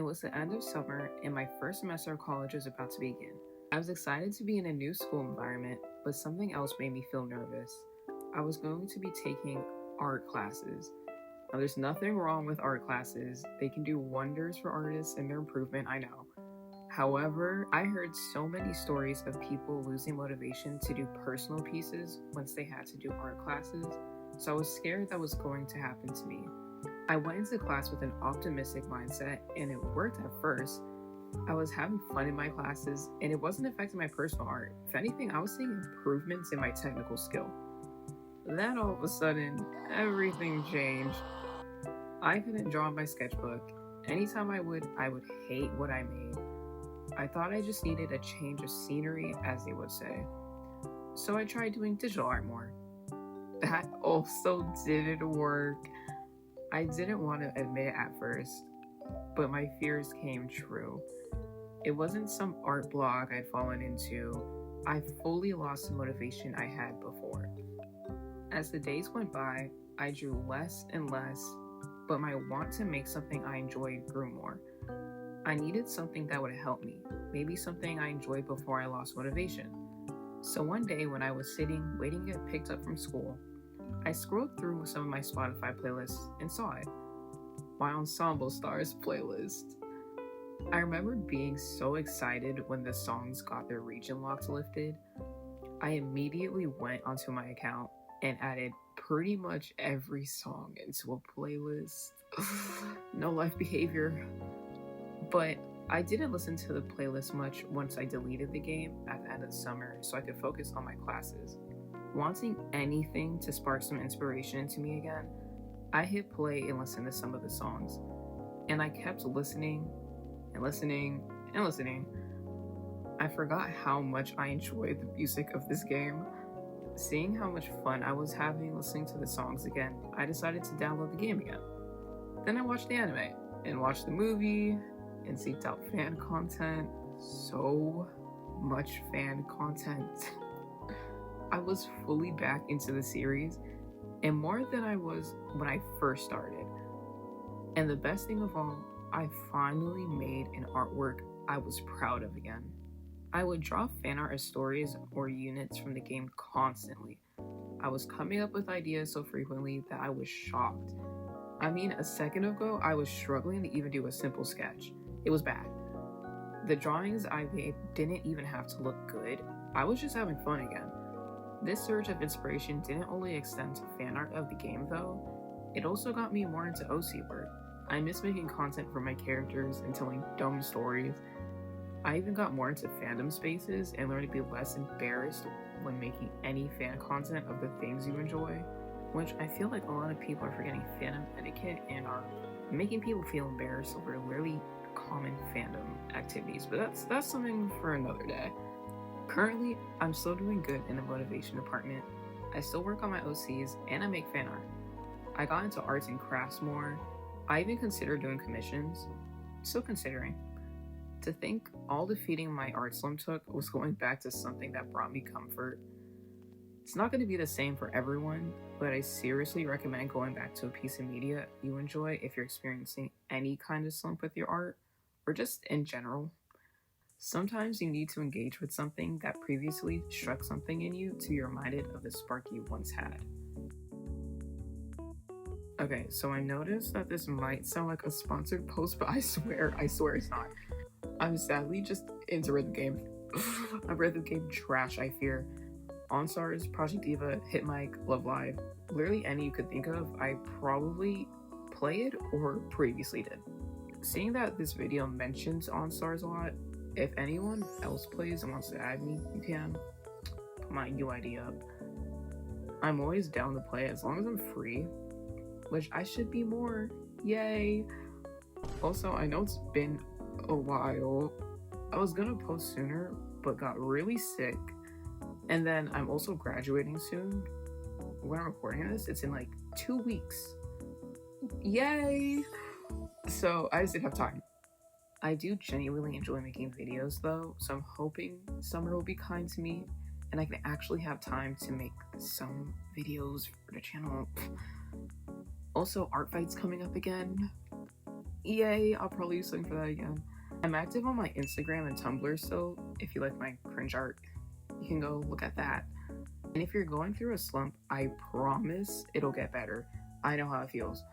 was the end of summer and my first semester of college was about to begin. I was excited to be in a new school environment, but something else made me feel nervous. I was going to be taking art classes. Now, there's nothing wrong with art classes. They can do wonders for artists and their improvement, I know. However, I heard so many stories of people losing motivation to do personal pieces once they had to do art classes, so I was scared that was going to happen to me. I went into class with an optimistic mindset, and it worked at first. I was having fun in my classes, and it wasn't affecting my personal art. If anything, I was seeing improvements in my technical skill. Then all of a sudden, everything changed. I couldn't draw in my sketchbook. Anytime I would hate what I made. I thought I just needed a change of scenery, as they would say. So I tried doing digital art more. That also didn't work. I didn't want to admit it at first, but my fears came true. It wasn't some art blog I'd fallen into. I fully lost the motivation I had before. As the days went by, I drew less and less, but my want to make something I enjoyed grew more. I needed something that would help me, maybe something I enjoyed before I lost motivation. So one day when I was sitting waiting to get picked up from school, I scrolled through some of my Spotify playlists and saw it. My Ensemble Stars playlist. I remember being so excited when the songs got their region locks lifted. I immediately went onto my account and added pretty much every song into a playlist. No life behavior. But I didn't listen to the playlist much once I deleted the game at the end of the summer so I could focus on my classes. Wanting anything to spark some inspiration into me again, I hit play and listened to some of the songs. And I kept listening and listening and listening. I forgot how much I enjoyed the music of this game. Seeing how much fun I was having listening to the songs again, I decided to download the game again. Then I watched the anime and watched the movie and seeked out fan content. So much fan content. I was fully back into the series, and more than I was when I first started. And the best thing of all, I finally made an artwork I was proud of again. I would draw fan art of stories or units from the game constantly. I was coming up with ideas so frequently that I was shocked. I mean, a second ago, I was struggling to even do a simple sketch. It was bad. The drawings I made didn't even have to look good. I was just having fun again. This surge of inspiration didn't only extend to fan art of the game though, it also got me more into OC work. I miss making content for my characters and telling dumb stories. I even got more into fandom spaces and learned to be less embarrassed when making any fan content of the things you enjoy, which I feel like a lot of people are forgetting fandom etiquette and are making people feel embarrassed over really common fandom activities, but that's something for another day. Currently, I'm still doing good in the motivation department. I still work on my OCs and I make fan art. I got into arts and crafts more. I even considered doing commissions. Still considering. To think all the feeding my art slump took was going back to something that brought me comfort. It's not going to be the same for everyone, but I seriously recommend going back to a piece of media you enjoy if you're experiencing any kind of slump with your art, or just in general. Sometimes you need to engage with something that previously struck something in you to be reminded of the spark you once had. Okay, so I noticed that this might sound like a sponsored post, but I swear it's not. I'm sadly just into rhythm game. A rhythm game trash, I fear. OnStars, Project Diva, Hit Mike, Love Live, literally any you could think of, I probably played or previously did. Seeing that this video mentions OnStars a lot, if anyone else plays and wants to add me, you can. Put my UID up. I'm always down to play as long as I'm free, which I should be more. Yay! Also, I know it's been a while. I was gonna post sooner, but got really sick. And then I'm also graduating soon. When I'm recording this, it's in like 2 weeks. Yay! So I just didn't have time. I do genuinely enjoy making videos though, so I'm hoping summer will be kind to me and I can actually have time to make some videos for the channel. Also, art fight's coming up again. Yay, I'll probably use something for that again. I'm active on my Instagram and Tumblr still. If you like my cringe art, you can go look at that. And if you're going through a slump, I promise it'll get better. I know how it feels.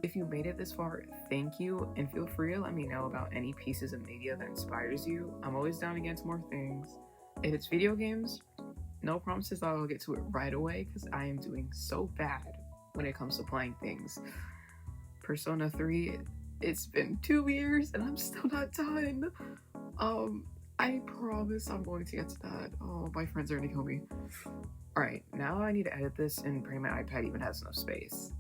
If you made it this far, thank you, and feel free to let me know about any pieces of media that inspires you. I'm always down against more things. If it's video games, no promises that I'll get to it right away because I am doing so bad when it comes to playing things. Persona 3, it's been 2 years and I'm still not done. I promise I'm going to get to that. Oh, my friends are gonna kill me. Alright, now I need to edit this and pray my iPad even has enough space.